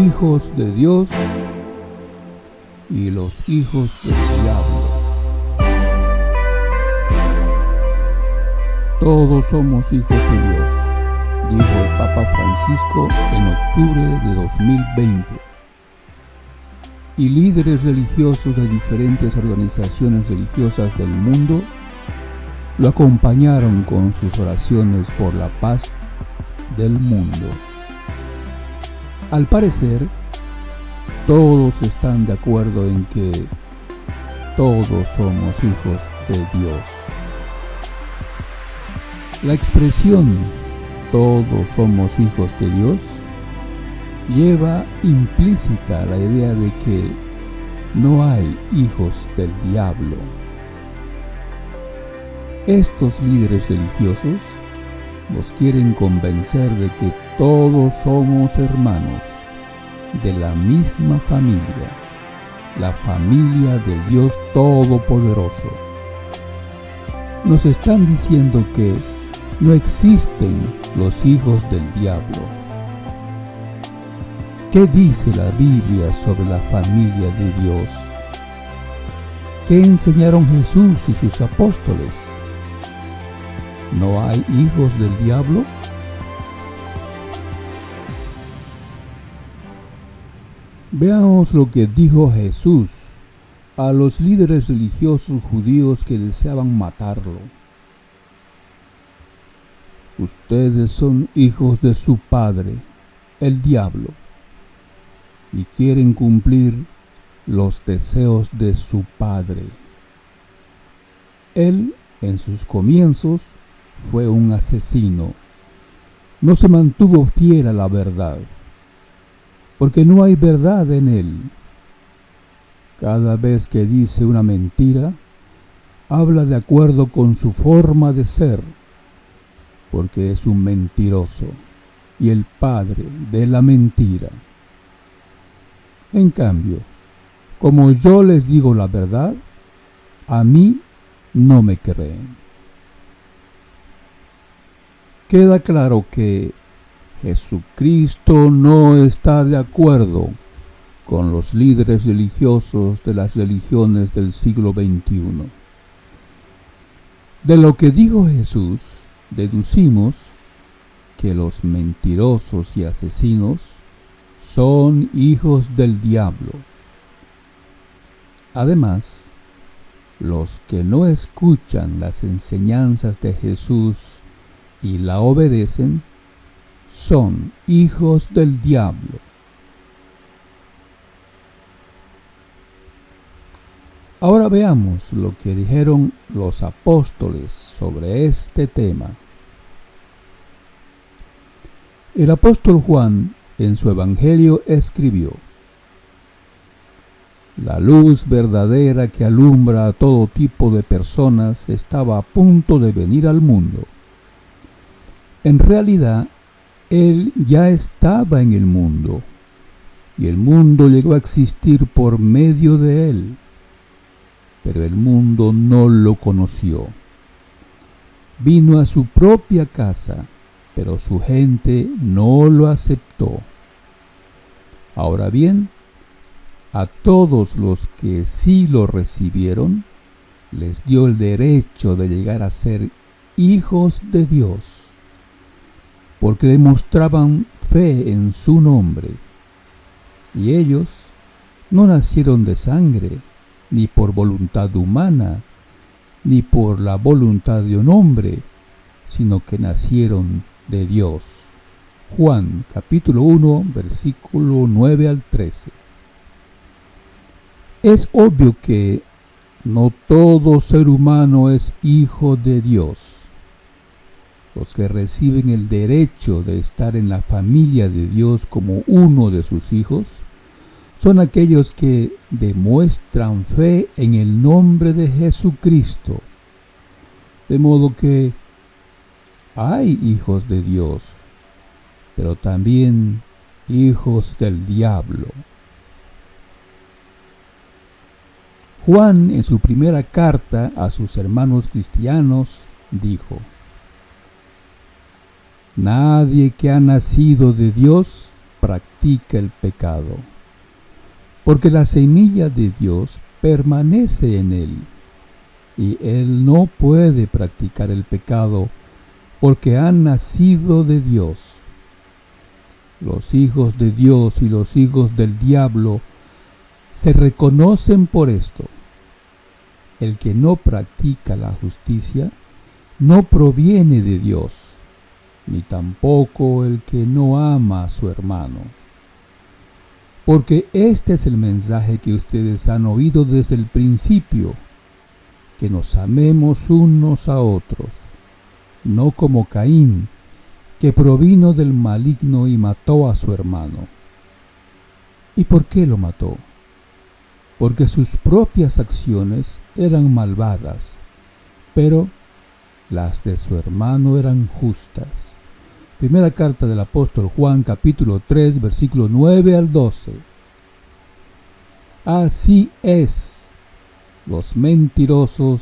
hijos de Dios y los hijos del diablo. Todos somos hijos de Dios, dijo el Papa Francisco en octubre de 2020. Y líderes religiosos de diferentes organizaciones religiosas del mundo lo acompañaron con sus oraciones por la paz del mundo. Al parecer, todos están de acuerdo en que todos somos hijos de Dios. La expresión "todos somos hijos de Dios" lleva implícita la idea de que no hay hijos del diablo. Estos líderes religiosos nos quieren convencer de que todos somos hermanos de la misma familia, la familia del Dios Todopoderoso. Nos están diciendo que no existen los hijos del diablo. ¿Qué dice la Biblia sobre la familia de Dios? ¿Qué enseñaron Jesús y sus apóstoles? ¿No hay hijos del diablo? Veamos lo que dijo Jesús a los líderes religiosos judíos que deseaban matarlo. Ustedes son hijos de su padre, el diablo, y quieren cumplir los deseos de su padre. Él, en sus comienzos, fue un asesino. No se mantuvo fiel a la verdad, porque no hay verdad en él. Cada vez que dice una mentira, habla de acuerdo con su forma de ser, porque es un mentiroso y el padre de la mentira. En cambio, como yo les digo la verdad, a mí no me creen. Queda claro que Jesucristo no está de acuerdo con los líderes religiosos de las religiones del siglo XXI. De lo que dijo Jesús, deducimos que los mentirosos y asesinos son hijos del diablo. Además, los que no escuchan las enseñanzas de Jesús y la obedecen son hijos del diablo. Ahora veamos lo que dijeron los apóstoles sobre este tema. El apóstol Juan en su Evangelio escribió: la luz verdadera que alumbra a todo tipo de personas estaba a punto de venir al mundo. En realidad, Él ya estaba en el mundo, y el mundo llegó a existir por medio de Él, pero el mundo no lo conoció. Vino a su propia casa, pero su gente no lo aceptó. Ahora bien, a todos los que sí lo recibieron, les dio el derecho de llegar a ser hijos de Dios, porque demostraban fe en su nombre. Y ellos no nacieron de sangre, ni por voluntad humana, ni por la voluntad de un hombre, sino que nacieron de Dios. Juan capítulo 1, versículo 9 al 13. Es obvio que no todo ser humano es hijo de Dios. Los que reciben el derecho de estar en la familia de Dios como uno de sus hijos son aquellos que demuestran fe en el nombre de Jesucristo. De modo que hay hijos de Dios, pero también hijos del diablo. Juan, en su primera carta a sus hermanos cristianos, dijo: nadie que ha nacido de Dios practica el pecado, porque la semilla de Dios permanece en él, y él no puede practicar el pecado porque ha nacido de Dios. Los hijos de Dios y los hijos del diablo se reconocen por esto. El que no practica la justicia no proviene de Dios, ni tampoco el que no ama a su hermano. Porque este es el mensaje que ustedes han oído desde el principio, que nos amemos unos a otros, no como Caín, que provino del maligno y mató a su hermano. ¿Y por qué lo mató? Porque sus propias acciones eran malvadas, pero las de su hermano eran justas. Primera carta del apóstol Juan, capítulo 3, versículo 9 al 12. Así es, los mentirosos,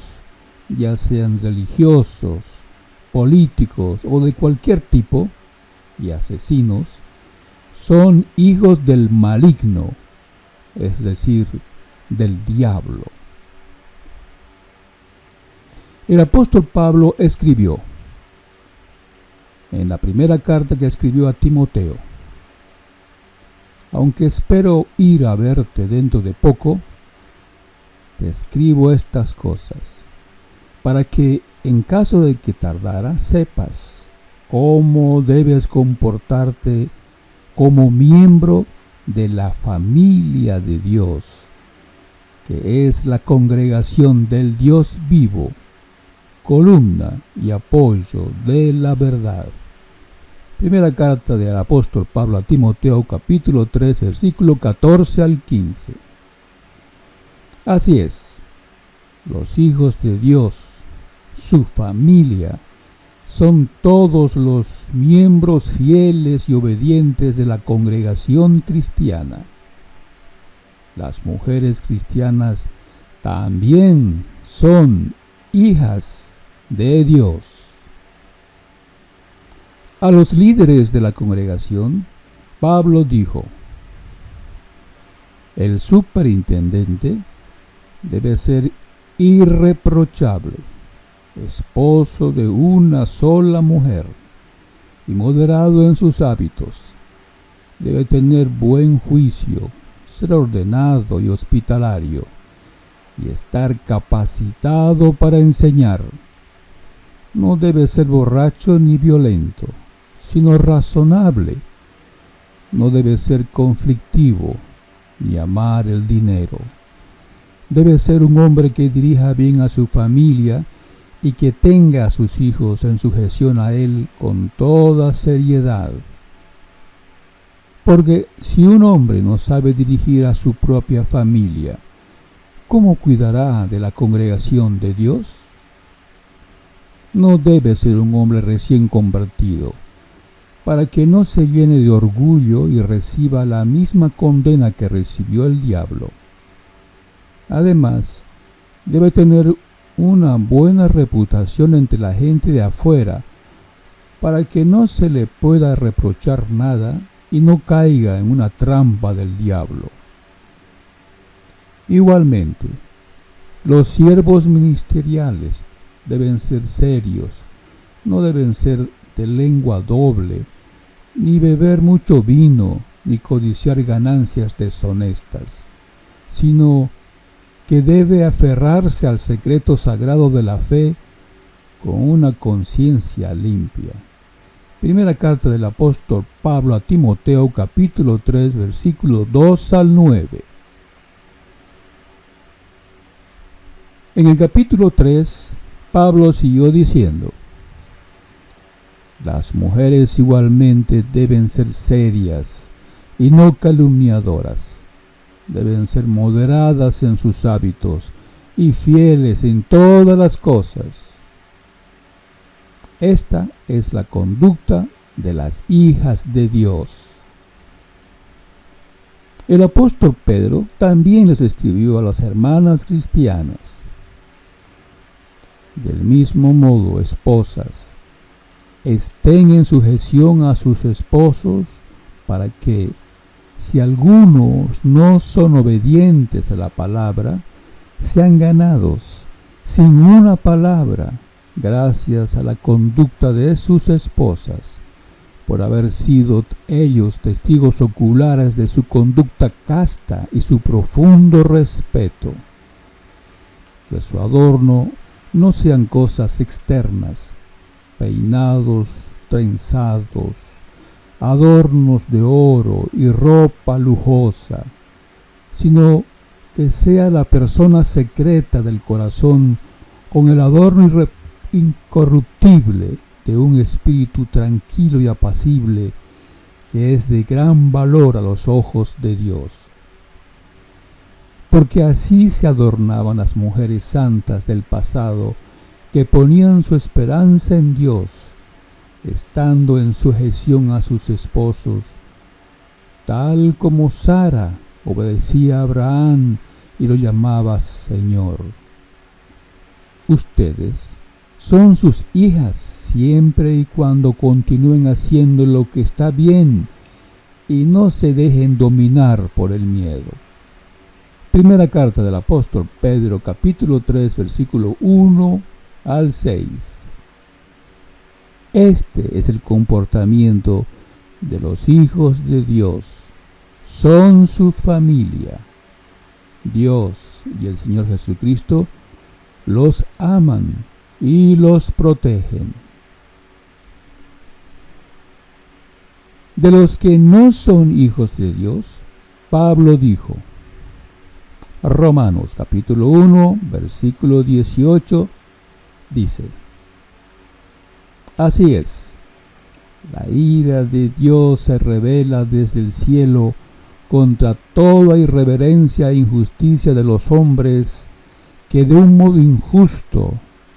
ya sean religiosos, políticos o de cualquier tipo, y asesinos, son hijos del maligno, es decir, del diablo. El apóstol Pablo escribió en la primera carta que escribió a Timoteo: aunque espero ir a verte dentro de poco, te escribo estas cosas, para que en caso de que tardara, sepas cómo debes comportarte como miembro de la familia de Dios, que es la congregación del Dios vivo, columna y apoyo de la verdad. Primera carta del apóstol Pablo a Timoteo, capítulo 3, versículo 14 al 15. Así es, los hijos de Dios, su familia, son todos los miembros fieles y obedientes de la congregación cristiana. Las mujeres cristianas también son hijas de Dios. A los líderes de la congregación, Pablo dijo: el superintendente debe ser irreprochable, esposo de una sola mujer y moderado en sus hábitos. Debe tener buen juicio, ser ordenado y hospitalario, y estar capacitado para enseñar. No debe ser borracho ni violento, sino razonable. No debe ser conflictivo ni amar el dinero. Debe ser un hombre que dirija bien a su familia y que tenga a sus hijos en sujeción a él con toda seriedad. Porque si un hombre no sabe dirigir a su propia familia, ¿cómo cuidará de la congregación de Dios? No debe ser un hombre recién convertido, para que no se llene de orgullo y reciba la misma condena que recibió el diablo. Además, debe tener una buena reputación entre la gente de afuera, para que no se le pueda reprochar nada y no caiga en una trampa del diablo. Igualmente, los siervos ministeriales deben ser serios, no deben ser de lengua doble, ni beber mucho vino, ni codiciar ganancias deshonestas, sino que debe aferrarse al secreto sagrado de la fe con una conciencia limpia. Primera carta del apóstol Pablo a Timoteo, capítulo 3, versículos 2 al 9. En el capítulo 3, Pablo siguió diciendo: las mujeres igualmente deben ser serias y no calumniadoras. Deben ser moderadas en sus hábitos y fieles en todas las cosas. Esta es la conducta de las hijas de Dios. El apóstol Pedro también les escribió a las hermanas cristianas: del mismo modo, esposas, estén en sujeción a sus esposos para que, si algunos no son obedientes a la palabra, sean ganados sin una palabra, gracias a la conducta de sus esposas, por haber sido ellos testigos oculares de su conducta casta y su profundo respeto. Que su adorno no sean cosas externas, peinados, trenzados, adornos de oro y ropa lujosa, sino que sea la persona secreta del corazón con el adorno incorruptible de un espíritu tranquilo y apacible, que es de gran valor a los ojos de Dios. Porque así se adornaban las mujeres santas del pasado, que ponían su esperanza en Dios, estando en sujeción a sus esposos, tal como Sara obedecía a Abraham y lo llamaba Señor. Ustedes son sus hijas siempre y cuando continúen haciendo lo que está bien y no se dejen dominar por el miedo. Primera carta del apóstol Pedro, capítulo 3, versículo 1 al 6. Este es el comportamiento de los hijos de Dios. Son su familia. Dios y el Señor Jesucristo los aman y los protegen. De los que no son hijos de Dios, Pablo dijo, Romanos capítulo 1, versículo 18, dice, así es, la ira de Dios se revela desde el cielo contra toda irreverencia e injusticia de los hombres que de un modo injusto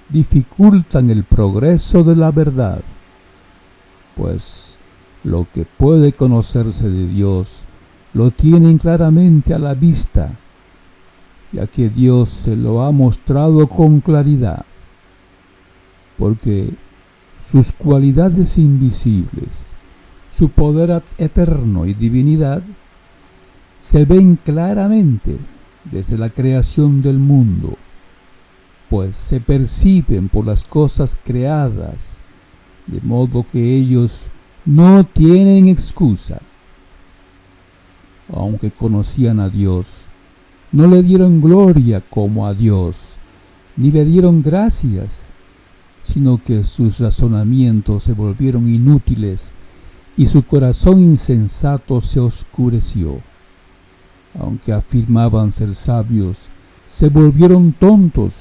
dificultan el progreso de la verdad. Pues lo que puede conocerse de Dios lo tienen claramente a la vista, ya que Dios se lo ha mostrado con claridad, porque sus cualidades invisibles, su poder eterno y divinidad se ven claramente desde la creación del mundo, pues se perciben por las cosas creadas, de modo que ellos no tienen excusa. Aunque conocían a Dios, no le dieron gloria como a Dios, ni le dieron gracias, sino que sus razonamientos se volvieron inútiles y su corazón insensato se oscureció. Aunque afirmaban ser sabios, se volvieron tontos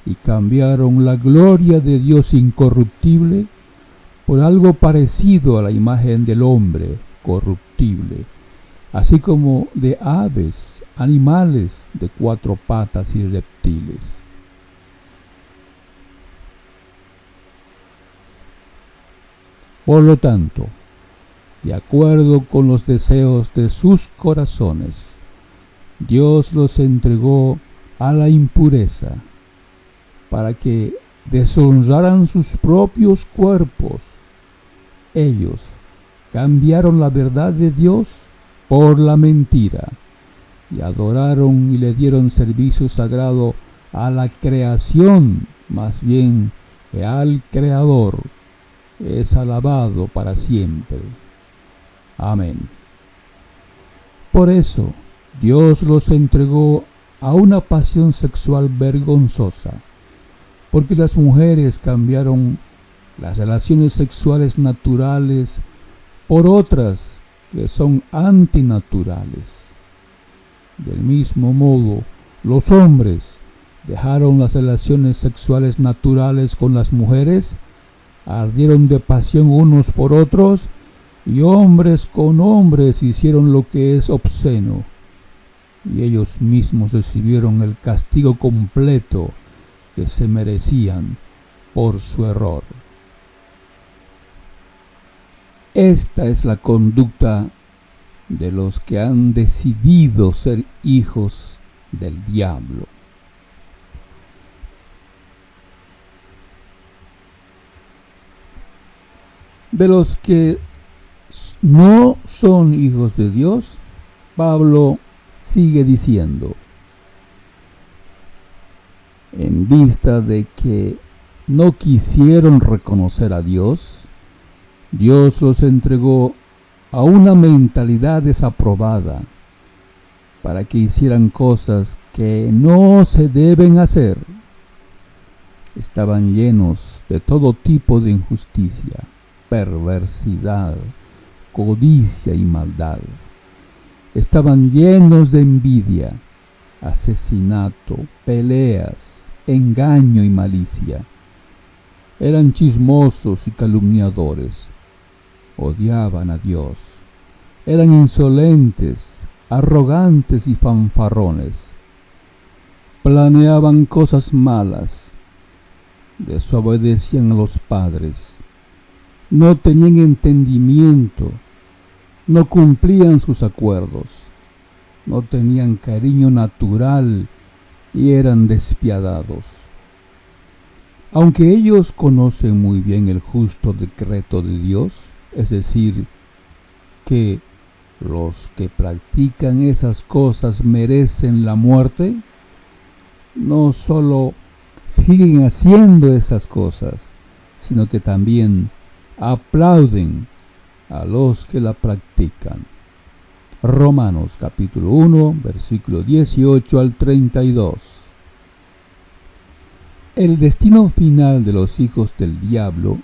y cambiaron la gloria de Dios incorruptible por algo parecido a la imagen del hombre corruptible, así como de aves, animales de 4 patas y reptiles. Por lo tanto, de acuerdo con los deseos de sus corazones, Dios los entregó a la impureza, para que deshonraran sus propios cuerpos. Ellos cambiaron la verdad de Dios por la mentira, y adoraron y le dieron servicio sagrado a la creación, más bien que al Creador, es alabado para siempre. Amén. Por eso, Dios los entregó a una pasión sexual vergonzosa, porque las mujeres cambiaron las relaciones sexuales naturales por otras que son antinaturales. Del mismo modo, los hombres dejaron las relaciones sexuales naturales con las mujeres, ardieron de pasión unos por otros, y hombres con hombres hicieron lo que es obsceno, y ellos mismos recibieron el castigo completo que se merecían por su error. Esta es la conducta de los que han decidido ser hijos del diablo. De los que no son hijos de Dios, Pablo sigue diciendo, en vista de que no quisieron reconocer a Dios, Dios los entregó a una mentalidad desaprobada para que hicieran cosas que no se deben hacer. Estaban llenos de todo tipo de injusticia, perversidad, codicia y maldad. Estaban llenos de envidia, asesinato, peleas, engaño y malicia. Eran chismosos y calumniadores. Odiaban a Dios. Eran insolentes, arrogantes y fanfarrones. Planeaban cosas malas. Desobedecían a los padres. No tenían entendimiento. No cumplían sus acuerdos. No tenían cariño natural y eran despiadados. Aunque ellos conocen muy bien el justo decreto de Dios, es decir, que los que practican esas cosas merecen la muerte, no solo siguen haciendo esas cosas, sino que también aplauden a los que la practican. Romanos capítulo 1, versículo 18 al 32. El destino final de los hijos del diablo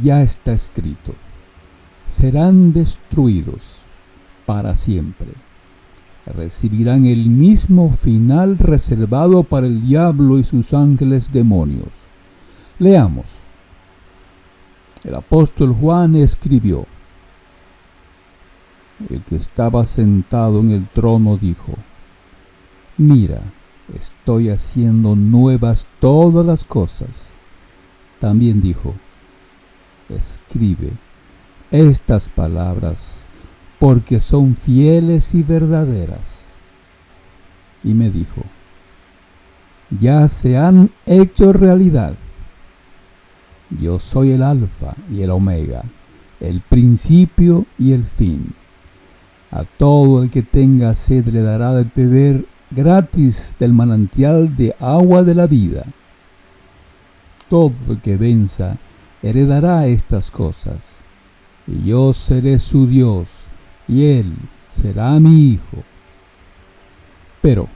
ya está escrito. Serán destruidos para siempre. Recibirán el mismo final reservado para el diablo y sus ángeles demonios. Leamos. El apóstol Juan escribió: el que estaba sentado en el trono dijo: mira, estoy haciendo nuevas todas las cosas. También dijo: escribe estas palabras, porque son fieles y verdaderas. Y me dijo: ya se han hecho realidad. Yo soy el Alfa y el Omega, el principio y el fin. A todo el que tenga sed le dará de beber gratis del manantial de agua de la vida. Todo el que venza heredará estas cosas, y yo seré su Dios, y él será mi hijo. Pero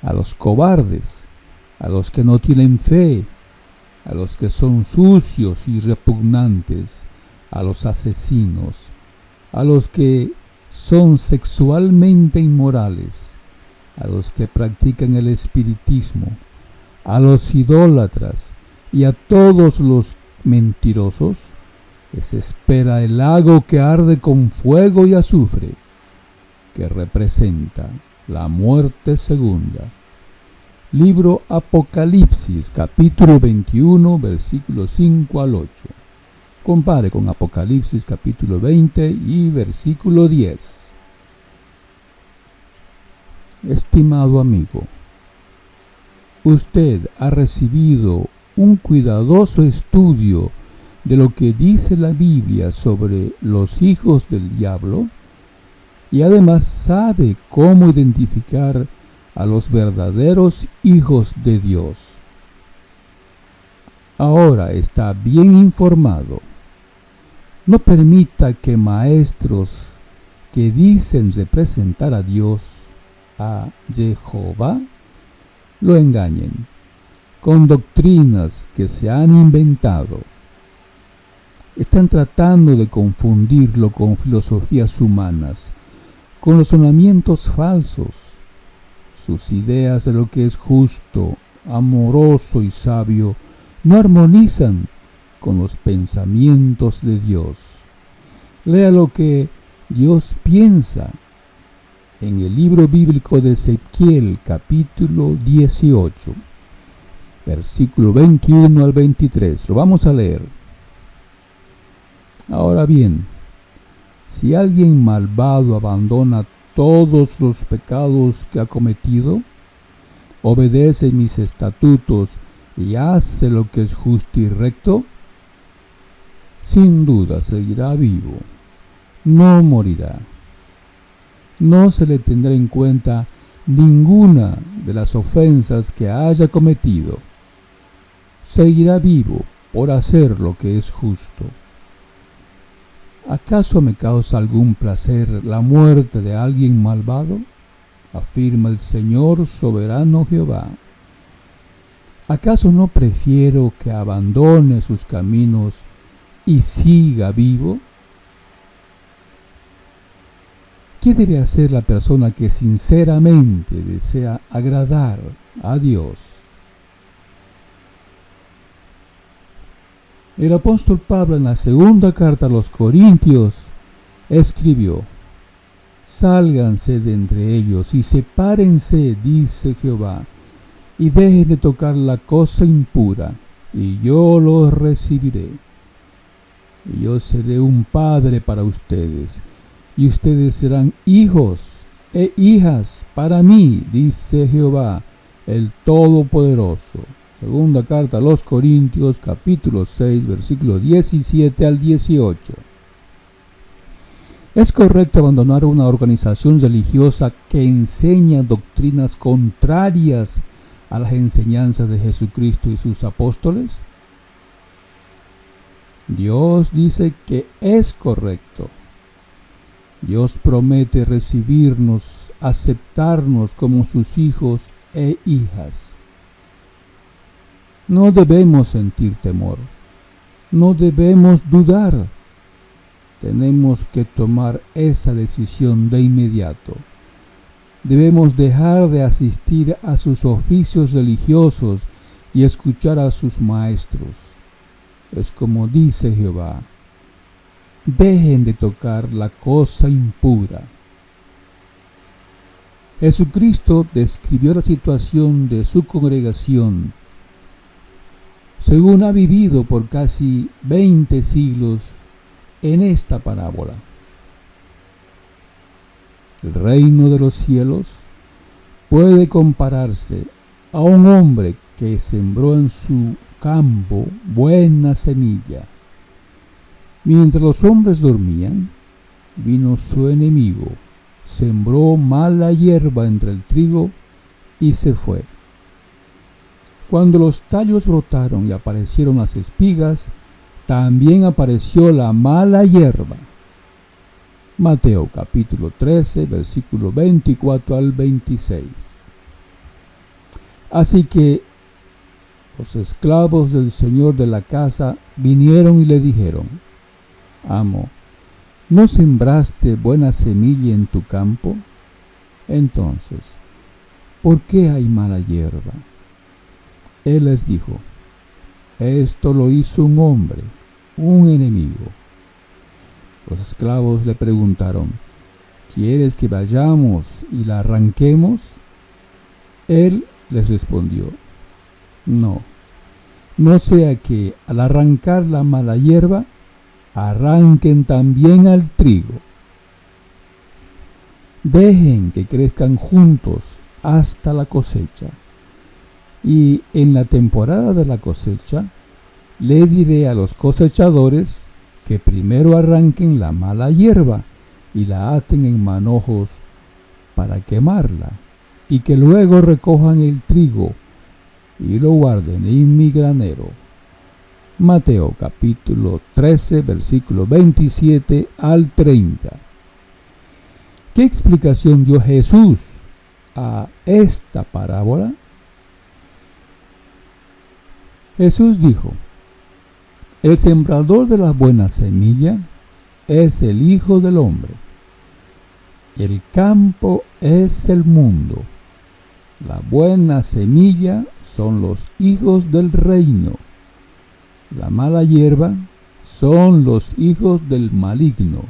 a los cobardes, a los que no tienen fe, a los que son sucios y repugnantes, a los asesinos, a los que son sexualmente inmorales, a los que practican el espiritismo, a los idólatras y a todos los mentirosos, les espera el lago que arde con fuego y azufre, que representa la muerte segunda. Libro Apocalipsis, capítulo 21, versículos 5 al 8. Compare con Apocalipsis capítulo 20 y versículo 10. Estimado amigo, usted ha recibido un cuidadoso estudio de lo que dice la Biblia sobre los hijos del diablo y además sabe cómo identificar a los verdaderos hijos de Dios. Ahora está bien informado. No permita que maestros que dicen representar a Dios, a Jehová, lo engañen con doctrinas que se han inventado. Están tratando de confundirlo con filosofías humanas, con razonamientos falsos. Sus ideas de lo que es justo, amoroso y sabio no armonizan con los pensamientos de Dios. Lea lo que Dios piensa en el libro bíblico de Ezequiel, capítulo 18, versículo 21 al 23. Lo vamos a leer. Ahora bien, si alguien malvado abandona todos los pecados que ha cometido, obedece mis estatutos y hace lo que es justo y recto, sin duda seguirá vivo, no morirá. No se le tendrá en cuenta ninguna de las ofensas que haya cometido. Seguirá vivo por hacer lo que es justo. ¿Acaso me causa algún placer la muerte de alguien malvado? Afirma el Señor soberano Jehová. ¿Acaso no prefiero que abandone sus caminos y siga vivo? ¿Qué debe hacer la persona que sinceramente desea agradar a Dios? El apóstol Pablo en la segunda carta a los Corintios escribió: Sálganse de entre ellos y sepárense, dice Jehová, y dejen de tocar la cosa impura, y yo los recibiré. Y yo seré un padre para ustedes, y ustedes serán hijos e hijas para mí, dice Jehová, el Todopoderoso. Segunda carta a los Corintios, capítulo 6, versículo 17 al 18. ¿Es correcto abandonar una organización religiosa que enseña doctrinas contrarias a las enseñanzas de Jesucristo y sus apóstoles? Dios dice que es correcto. Dios promete recibirnos, aceptarnos como sus hijos e hijas. No debemos sentir temor, no debemos dudar. Tenemos que tomar esa decisión de inmediato. Debemos dejar de asistir a sus oficios religiosos y escuchar a sus maestros. Es como dice Jehová: dejen de tocar la cosa impura. Jesucristo describió la situación de su congregación según ha vivido por casi 20 siglos en esta parábola. El reino de los cielos puede compararse a un hombre que sembró en su campo buena semilla. Mientras los hombres dormían, vino su enemigo, sembró mala hierba entre el trigo y se fue. Cuando los tallos brotaron y aparecieron las espigas, también apareció la mala hierba. Mateo capítulo 13, versículo 24 al 26. Así que los esclavos del señor de la casa vinieron y le dijeron: Amo, ¿no sembraste buena semilla en tu campo? Entonces, ¿por qué hay mala hierba? Él les dijo: esto lo hizo un hombre, un enemigo. Los esclavos le preguntaron: ¿quieres que vayamos y la arranquemos? Él les respondió: no sea que al arrancar la mala hierba, arranquen también al trigo. Dejen que crezcan juntos hasta la cosecha. Y en la temporada de la cosecha, le diré a los cosechadores que primero arranquen la mala hierba y la aten en manojos para quemarla, y que luego recojan el trigo y lo guarden en mi granero. Mateo capítulo 13, versículo 27 al 30. ¿Qué explicación dio Jesús a esta parábola? Jesús dijo: el sembrador de la buena semilla es el Hijo del Hombre. El campo es el mundo. La buena semilla son los hijos del reino. La mala hierba son los hijos del maligno.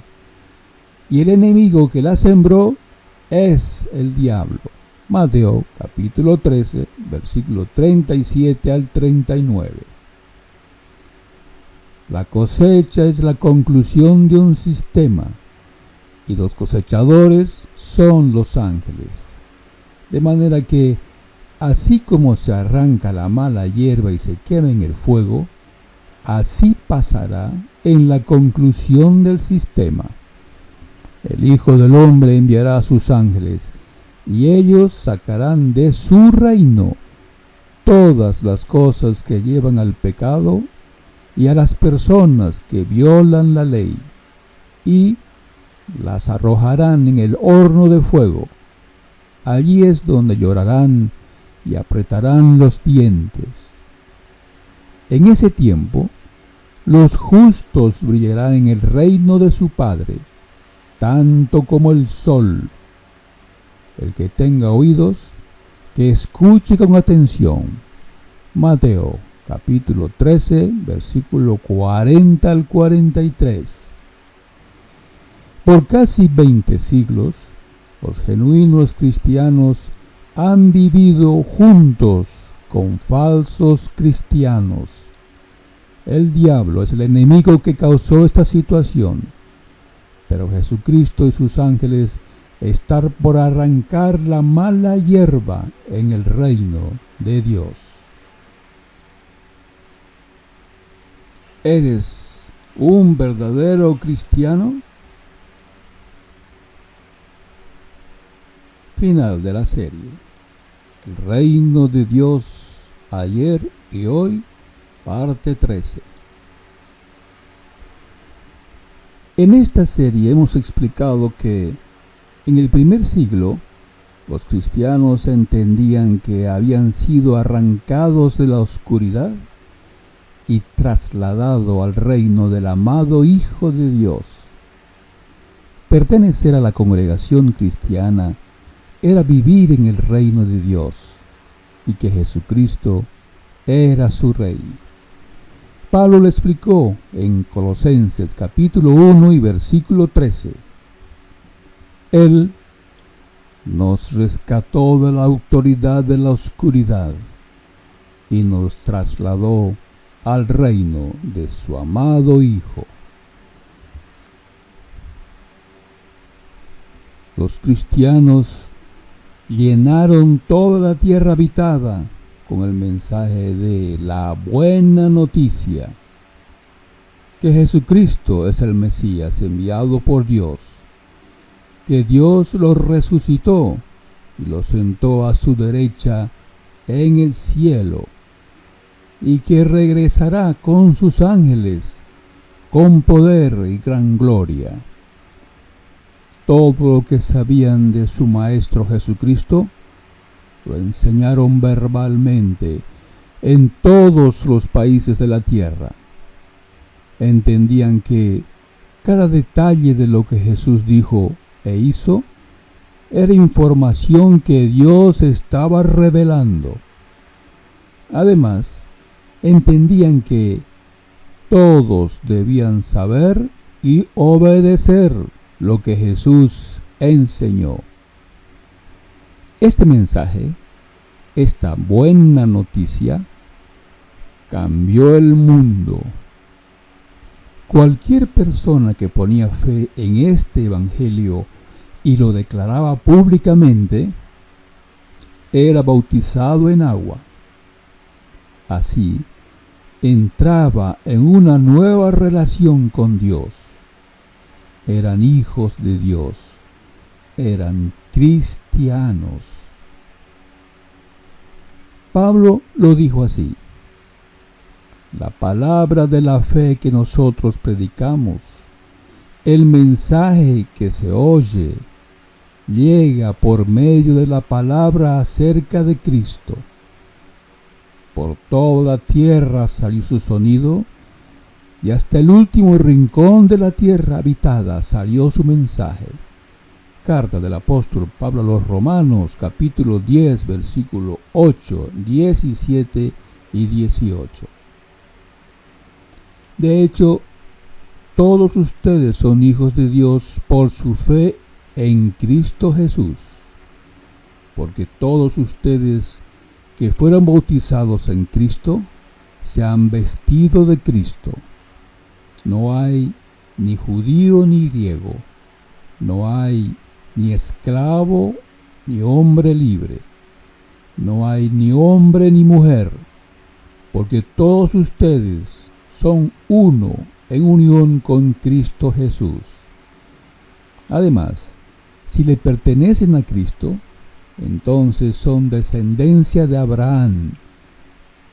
Y el enemigo que la sembró es el diablo. Mateo capítulo 13, versículo 37 al 39. La cosecha es la conclusión de un sistema y los cosechadores son los ángeles. De manera que, así como se arranca la mala hierba y se quema en el fuego, así pasará en la conclusión del sistema. El Hijo del Hombre enviará a sus ángeles, y ellos sacarán de su reino todas las cosas que llevan al pecado y a las personas que violan la ley, y las arrojarán en el horno de fuego. Allí es donde llorarán y apretarán los dientes. En ese tiempo, los justos brillarán en el reino de su Padre, tanto como el sol. El que tenga oídos, que escuche con atención. Mateo, capítulo 13, versículo 40 al 43. Por casi 20 siglos, los genuinos cristianos han vivido juntos con falsos cristianos. El diablo es el enemigo que causó esta situación, pero Jesucristo y sus ángeles están por arrancar la mala hierba en el reino de Dios. ¿Eres un verdadero cristiano? Final de la serie. El reino de Dios ayer y hoy, parte 13. En esta serie hemos explicado que en el primer siglo los cristianos entendían que habían sido arrancados de la oscuridad y trasladado al reino del amado Hijo de Dios. Pertenecer a la congregación cristiana era vivir en el reino de Dios y que Jesucristo era su Rey. Pablo le explicó en Colosenses capítulo 1 y versículo 13. Él nos rescató de la autoridad de la oscuridad y nos trasladó al reino de su amado Hijo. Los cristianos llenaron toda la tierra habitada con el mensaje de la buena noticia, que Jesucristo es el Mesías enviado por Dios, que Dios lo resucitó y lo sentó a su derecha en el cielo, y que regresará con sus ángeles con poder y gran gloria. Todo lo que sabían de su Maestro Jesucristo lo enseñaron verbalmente en todos los países de la tierra. Entendían que cada detalle de lo que Jesús dijo e hizo era información que Dios estaba revelando. Además, entendían que todos debían saber y obedecer lo que Jesús enseñó. Este mensaje, esta buena noticia, cambió el mundo. Cualquier persona que ponía fe en este evangelio y lo declaraba públicamente, era bautizado en agua. Así, entraba en una nueva relación con Dios. Eran hijos de Dios, eran cristianos. Pablo lo dijo así: la palabra de la fe que nosotros predicamos, el mensaje que se oye, llega por medio de la palabra acerca de Cristo. Por toda la tierra salió su sonido, y hasta el último rincón de la tierra habitada salió su mensaje. Carta del apóstol Pablo a los Romanos, capítulo 10, versículo 8, 17 y 18. De hecho, todos ustedes son hijos de Dios por su fe en Cristo Jesús, porque todos ustedes que fueron bautizados en Cristo se han vestido de Cristo. No hay ni judío ni griego, no hay ni esclavo ni hombre libre, no hay ni hombre ni mujer, porque todos ustedes son uno en unión con Cristo Jesús. Además, si le pertenecen a Cristo, entonces son descendencia de Abraham,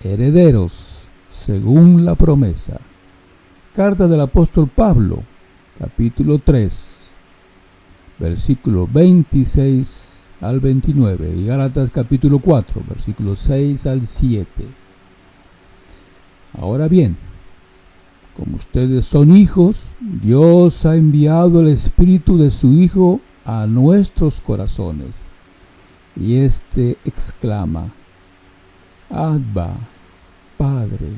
herederos según la promesa. Carta del apóstol Pablo, capítulo 3, versículo 26 al 29, y Gálatas capítulo 4, versículos 6 al 7. Ahora bien, como ustedes son hijos, Dios ha enviado el Espíritu de su Hijo a nuestros corazones. Y éste exclama: Abba, Padre.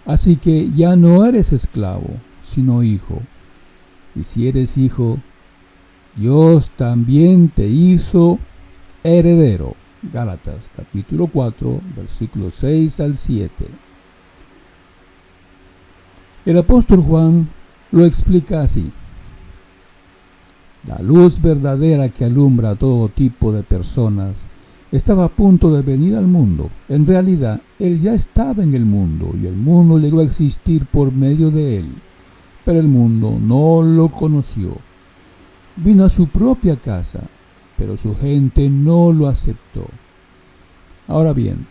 Así que ya no eres esclavo, sino hijo. Y si eres hijo, Dios también te hizo heredero. Gálatas capítulo 4, versículos 6 al 7. El apóstol Juan lo explica así: la luz verdadera que alumbra a todo tipo de personas estaba a punto de venir al mundo. En realidad, Él ya estaba en el mundo y el mundo llegó a existir por medio de Él. Pero el mundo no lo conoció. Vino a su propia casa, pero su gente no lo aceptó. Ahora bien,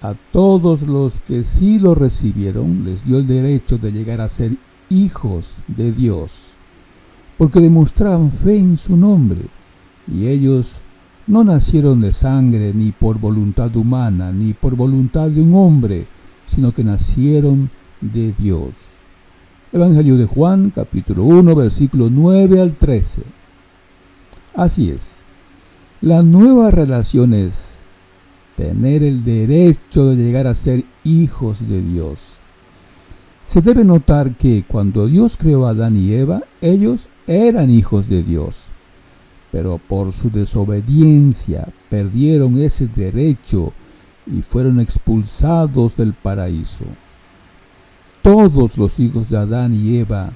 a todos los que sí lo recibieron, les dio el derecho de llegar a ser hijos de Dios, porque demostraban fe en su nombre, y ellos no nacieron de sangre, ni por voluntad humana, ni por voluntad de un hombre, sino que nacieron de Dios. Evangelio de Juan, capítulo 1, versículo 9 al 13. Así es, la nueva relación es tener el derecho de llegar a ser hijos de Dios. Se debe notar que cuando Dios creó a Adán y Eva, ellos eran hijos de Dios, pero por su desobediencia perdieron ese derecho y fueron expulsados del paraíso. Todos los hijos de Adán y Eva,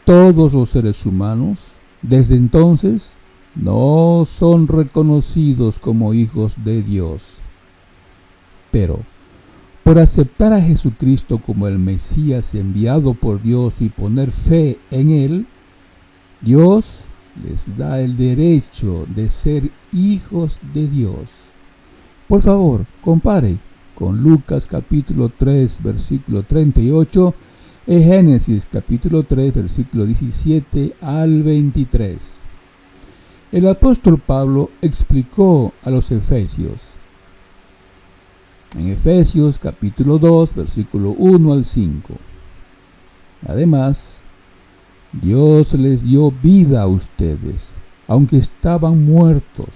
todos los seres humanos, desde entonces no son reconocidos como hijos de Dios. Pero por aceptar a Jesucristo como el Mesías enviado por Dios y poner fe en Él, Dios les da el derecho de ser hijos de Dios. Por favor, compare con Lucas capítulo 3, versículo 38 y Génesis capítulo 3, versículo 17 al 23. El apóstol Pablo explicó a los efesios. En Efesios capítulo 2, versículo 1 al 5. Además, Dios les dio vida a ustedes, aunque estaban muertos,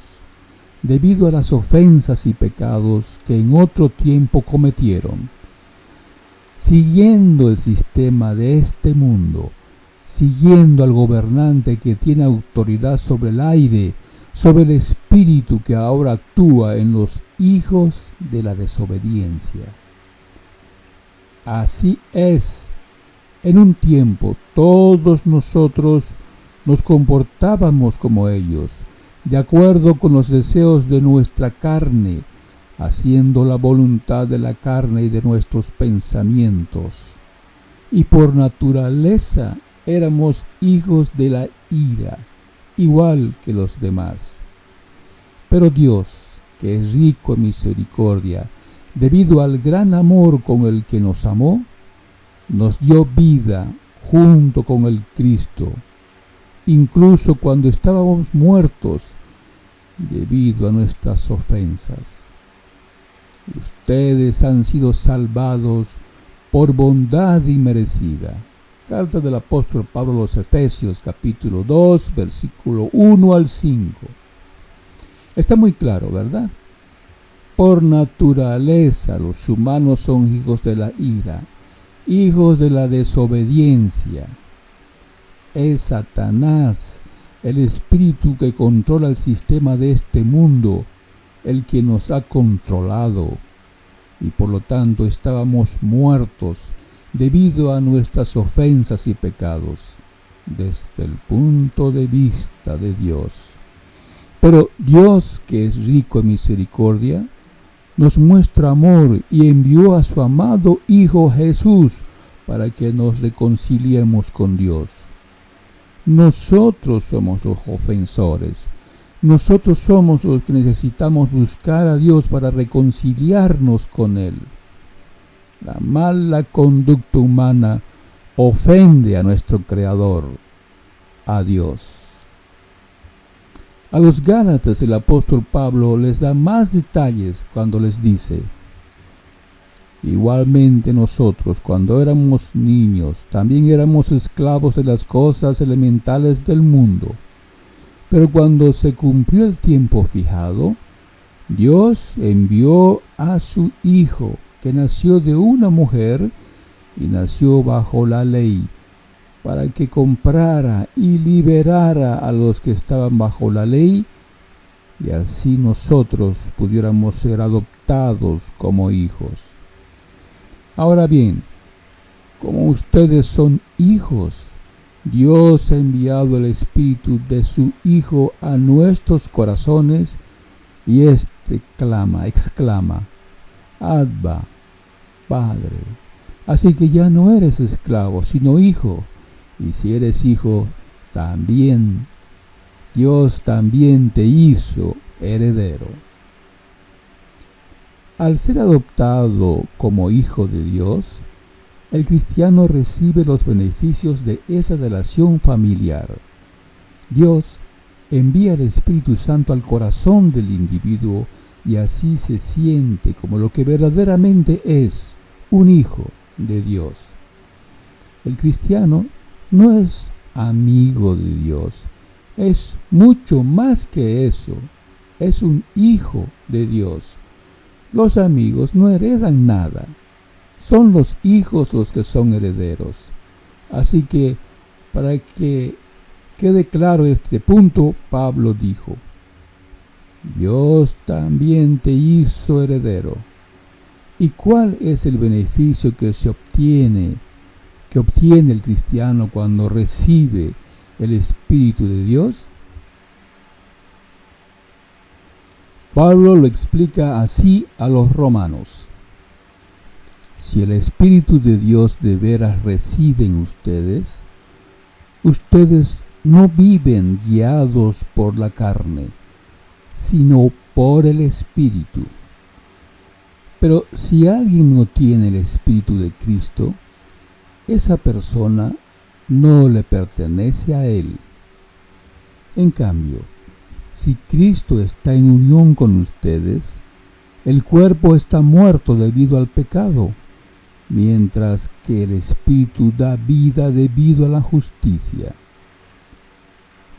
debido a las ofensas y pecados que en otro tiempo cometieron, siguiendo el sistema de este mundo, siguiendo al gobernante que tiene autoridad sobre el aire, sobre el espíritu que ahora actúa en los hijos de la desobediencia. Así es. En un tiempo todos nosotros nos comportábamos como ellos, de acuerdo con los deseos de nuestra carne, haciendo la voluntad de la carne y de nuestros pensamientos. Y por naturaleza éramos hijos de la ira, igual que los demás. Pero Dios, que es rico en misericordia, debido al gran amor con el que nos amó, nos dio vida junto con el Cristo, incluso cuando estábamos muertos debido a nuestras ofensas. Ustedes han sido salvados por bondad inmerecida. Carta del apóstol Pablo a los Efesios, capítulo 2, versículo 1 al 5. Está muy claro, ¿verdad? Por naturaleza los humanos son hijos de la ira, hijos de la desobediencia. Es Satanás, el espíritu que controla el sistema de este mundo, el que nos ha controlado, y por lo tanto estábamos muertos debido a nuestras ofensas y pecados, desde el punto de vista de Dios. Pero Dios, que es rico en misericordia, nos muestra amor y envió a su amado Hijo Jesús para que nos reconciliemos con Dios. nosotros somos los ofensores. Nosotros somos los que necesitamos buscar a Dios para reconciliarnos con Él. La mala conducta humana ofende a nuestro Creador, a Dios. A los Gálatas el apóstol Pablo les da más detalles cuando les dice: igualmente nosotros, cuando éramos niños, también éramos esclavos de las cosas elementales del mundo. Pero cuando se cumplió el tiempo fijado, Dios envió a su Hijo, que nació de una mujer y nació bajo la ley, para que comprara y liberara a los que estaban bajo la ley, y así nosotros pudiéramos ser adoptados como hijos. Ahora bien, como ustedes son hijos, Dios ha enviado el Espíritu de su Hijo a nuestros corazones, y exclama, Abba, Padre. Así que ya no eres esclavo, sino hijo. Y si eres hijo, también Dios también te hizo heredero. Al ser adoptado como hijo de Dios, el cristiano recibe los beneficios de esa relación familiar. Dios envía el Espíritu Santo al corazón del individuo y así se siente como lo que verdaderamente es, un hijo de Dios. El cristiano no es amigo de Dios, es mucho más que eso, es un hijo de Dios. Los amigos no heredan nada, son los hijos los que son herederos. Así que, para que quede claro este punto, Pablo dijo: Dios también te hizo heredero. ¿Y cuál es el beneficio que obtiene el cristiano cuando recibe el Espíritu de Dios? Pablo lo explica así a los romanos: si el Espíritu de Dios de veras reside en ustedes, ustedes no viven guiados por la carne, sino por el Espíritu. Pero si alguien no tiene el Espíritu de Cristo, esa persona no le pertenece a Él. En cambio, si Cristo está en unión con ustedes, el cuerpo está muerto debido al pecado, mientras que el Espíritu da vida debido a la justicia.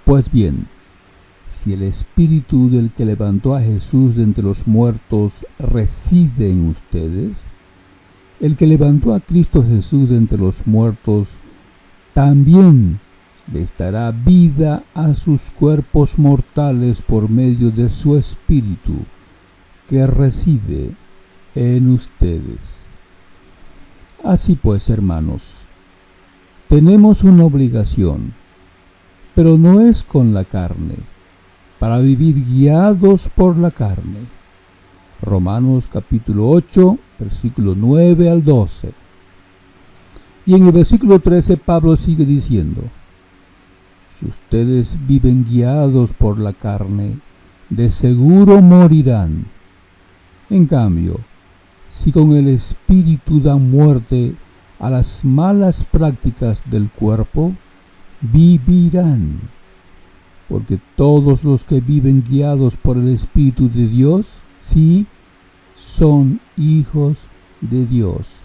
Pues bien, si el Espíritu del que levantó a Jesús de entre los muertos reside en ustedes, el que levantó a Cristo Jesús de entre los muertos también les dará vida a sus cuerpos mortales por medio de su Espíritu que reside en ustedes. Así pues, hermanos, tenemos una obligación, pero no es con la carne, para vivir guiados por la carne. Romanos capítulo 8, versículo 9 al 12. Y en el versículo 13 Pablo sigue diciendo: si ustedes viven guiados por la carne, de seguro morirán. En cambio, si con el Espíritu dan muerte a las malas prácticas del cuerpo, vivirán. Porque todos los que viven guiados por el Espíritu de Dios, sí, son hijos de Dios.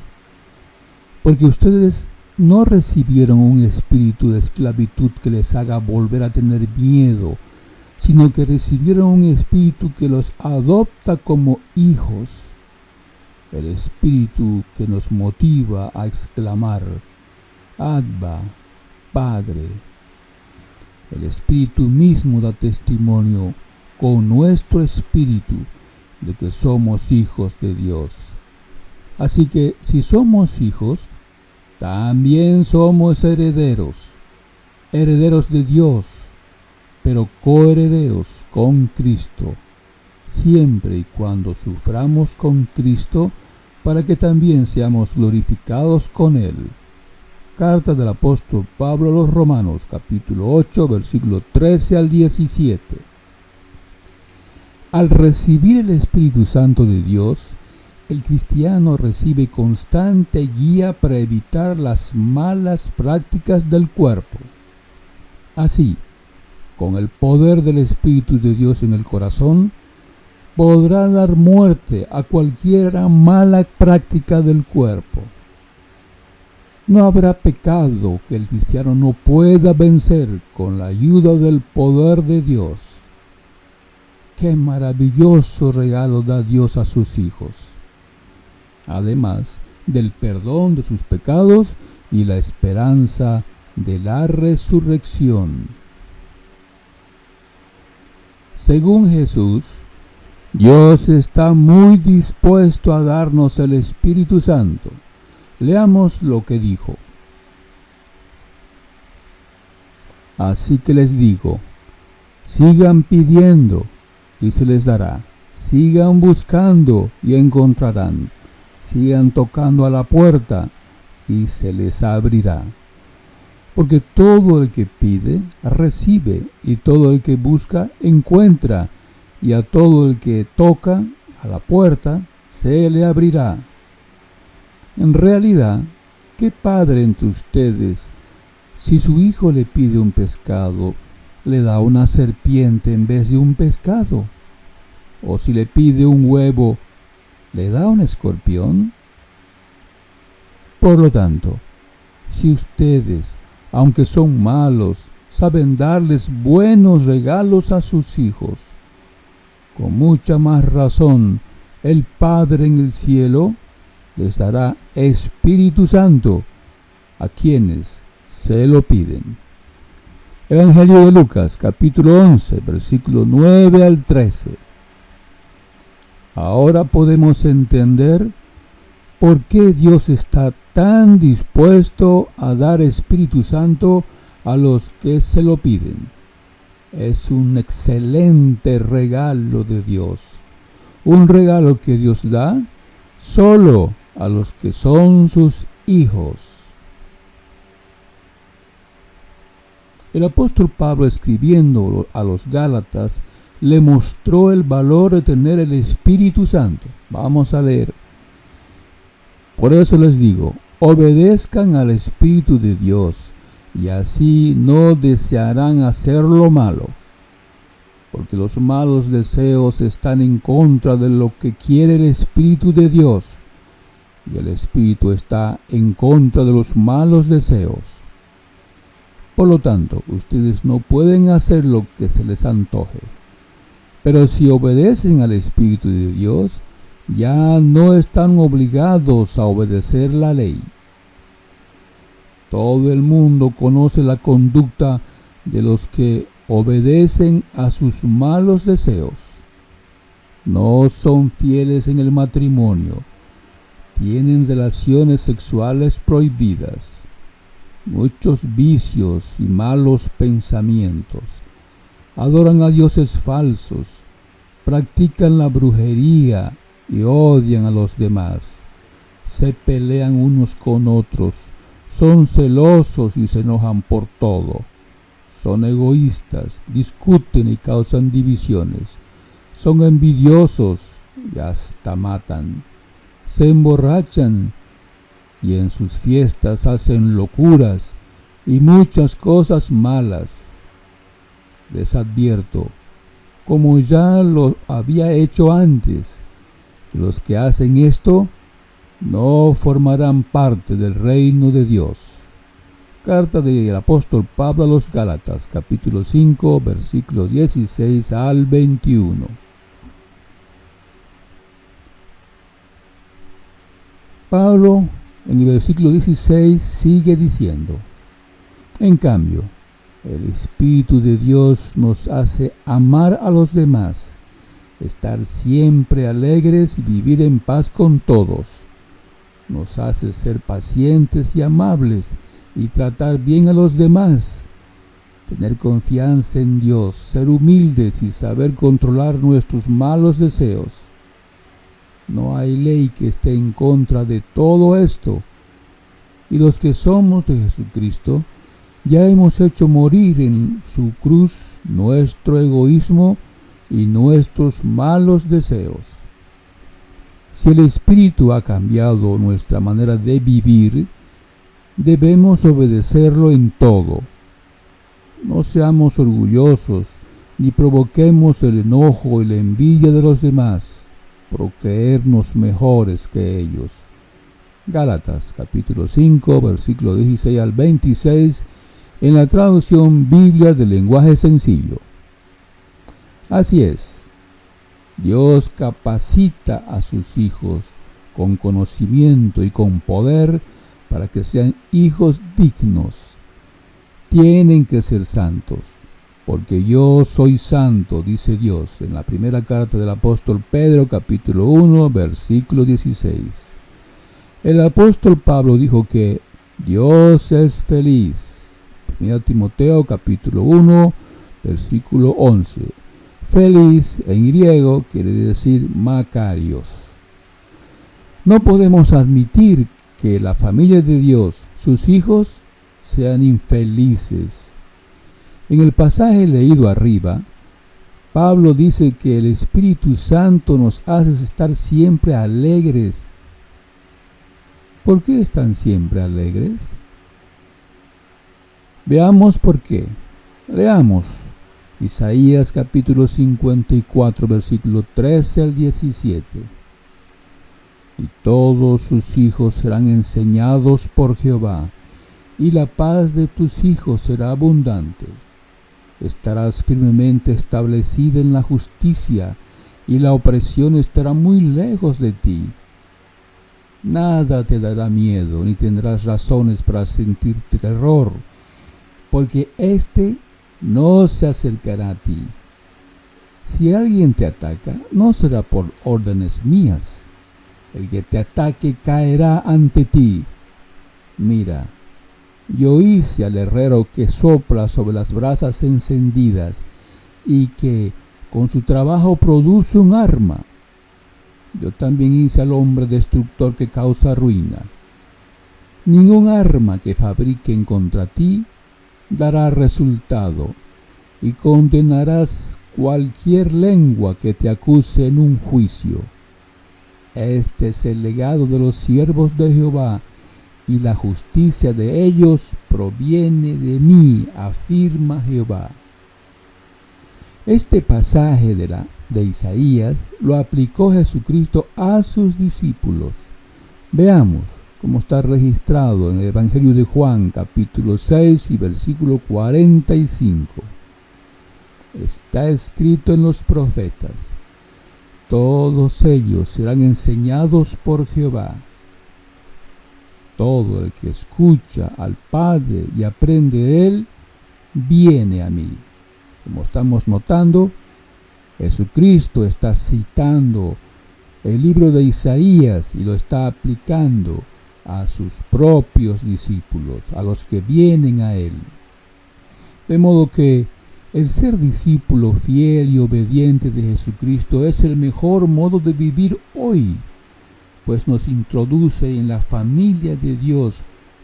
Porque ustedes no recibieron un espíritu de esclavitud que les haga volver a tener miedo, sino que recibieron un espíritu que los adopta como hijos. El espíritu que nos motiva a exclamar: Abba, Padre. El Espíritu mismo da testimonio con nuestro espíritu de que somos hijos de Dios. Así que si somos hijos, también somos herederos, herederos de Dios, pero coherederos con Cristo, siempre y cuando suframos con Cristo, para que también seamos glorificados con Él. Carta del apóstol Pablo a los Romanos, capítulo 8, versículo 13 al 17. Al recibir el Espíritu Santo de Dios, el cristiano recibe constante guía para evitar las malas prácticas del cuerpo. Así, con el poder del Espíritu de Dios en el corazón, podrá dar muerte a cualquier mala práctica del cuerpo. No habrá pecado que el cristiano no pueda vencer con la ayuda del poder de Dios. ¡Qué maravilloso regalo da Dios a sus hijos! Además del perdón de sus pecados y la esperanza de la resurrección. Según Jesús, Dios está muy dispuesto a darnos el Espíritu Santo. Leamos lo que dijo. Así que les digo, sigan pidiendo y se les dará. Sigan buscando y encontrarán. Sigan tocando a la puerta y se les abrirá. Porque todo el que pide, recibe, y todo el que busca, encuentra, y a todo el que toca a la puerta, se le abrirá. En realidad, ¿qué padre entre ustedes, si su hijo le pide un pescado, le da una serpiente en vez de un pescado? ¿O si le pide un huevo, le da un escorpión? Por lo tanto, si ustedes, aunque son malos, saben darles buenos regalos a sus hijos, con mucha más razón el Padre en el cielo les dará Espíritu Santo a quienes se lo piden. Evangelio de Lucas, capítulo 11, versículo 9 al 13. Ahora podemos entender por qué Dios está tan dispuesto a dar Espíritu Santo a los que se lo piden. Es un excelente regalo de Dios, un regalo que Dios da solo a los que son sus hijos. El apóstol Pablo, escribiendo a los Gálatas, le mostró el valor de tener el Espíritu Santo. Vamos a leer. Por eso les digo, obedezcan al Espíritu de Dios, y así no desearán hacer lo malo, porque los malos deseos están en contra de lo que quiere el Espíritu de Dios, y el Espíritu está en contra de los malos deseos. Por lo tanto, ustedes no pueden hacer lo que se les antoje. Pero si obedecen al Espíritu de Dios, ya no están obligados a obedecer la ley. Todo el mundo conoce la conducta de los que obedecen a sus malos deseos. No son fieles en el matrimonio. Tienen relaciones sexuales prohibidas. Muchos vicios y malos pensamientos. Adoran a dioses falsos. Practican la brujería y odian a los demás. Se pelean unos con otros. Son celosos y se enojan por todo. Son egoístas, discuten y causan divisiones. Son envidiosos y hasta matan. Se emborrachan y en sus fiestas hacen locuras y muchas cosas malas. Les advierto, como ya lo había hecho antes, que los que hacen esto no formarán parte del reino de Dios. Carta del apóstol Pablo a los Gálatas, capítulo 5, versículo 16 al 21. Pablo, en el versículo 16, sigue diciendo: en cambio, el Espíritu de Dios nos hace amar a los demás, estar siempre alegres y vivir en paz con todos. Nos hace ser pacientes y amables y tratar bien a los demás, tener confianza en Dios, ser humildes y saber controlar nuestros malos deseos. No hay ley que esté en contra de todo esto, y los que somos de Jesucristo, ya hemos hecho morir en su cruz nuestro egoísmo y nuestros malos deseos. Si el Espíritu ha cambiado nuestra manera de vivir, debemos obedecerlo en todo. No seamos orgullosos, ni provoquemos el enojo y la envidia de los demás, por creernos mejores que ellos. Gálatas capítulo 5, versículo 16 al 26, en la traducción Biblia del lenguaje sencillo. Así es, Dios capacita a sus hijos con conocimiento y con poder para que sean hijos dignos. Tienen que ser santos, porque yo soy santo, dice Dios en la primera carta del apóstol Pedro, capítulo 1, versículo 16. El apóstol Pablo dijo que Dios es feliz. 1 Timoteo, capítulo 1, versículo 11. Feliz en griego quiere decir Makarios. No podemos admitir que la familia de Dios, sus hijos, sean infelices. En el pasaje leído arriba, Pablo dice que el Espíritu Santo nos hace estar siempre alegres. ¿Por qué están siempre alegres? Veamos por qué. Leamos Isaías capítulo 54, versículo 13 al 17. Y todos sus hijos serán enseñados por Jehová, y la paz de tus hijos será abundante. Estarás firmemente establecida en la justicia, y la opresión estará muy lejos de ti. Nada te dará miedo, ni tendrás razones para sentir terror, porque éste no se acercará a ti. Si alguien te ataca, no será por órdenes mías. El que te ataque caerá ante ti. Mira, yo hice al herrero que sopla sobre las brasas encendidas y que con su trabajo produce un arma. Yo también hice al hombre destructor que causa ruina. Ningún arma que fabriquen contra ti dará resultado, y condenarás cualquier lengua que te acuse en un juicio. Este es el legado de los siervos de Jehová, y la justicia de ellos proviene de mí, afirma Jehová. Este pasaje de Isaías lo aplicó Jesucristo a sus discípulos. Veamos como está registrado en el Evangelio de Juan, capítulo 6 y versículo 45. Está escrito en los profetas: todos ellos serán enseñados por Jehová. Todo el que escucha al Padre y aprende de él, viene a mí. Como estamos notando, Jesucristo está citando el libro de Isaías y lo está aplicando a sus propios discípulos, a los que vienen a él. De modo que el ser discípulo fiel y obediente de Jesucristo es el mejor modo de vivir hoy, pues nos introduce en la familia de Dios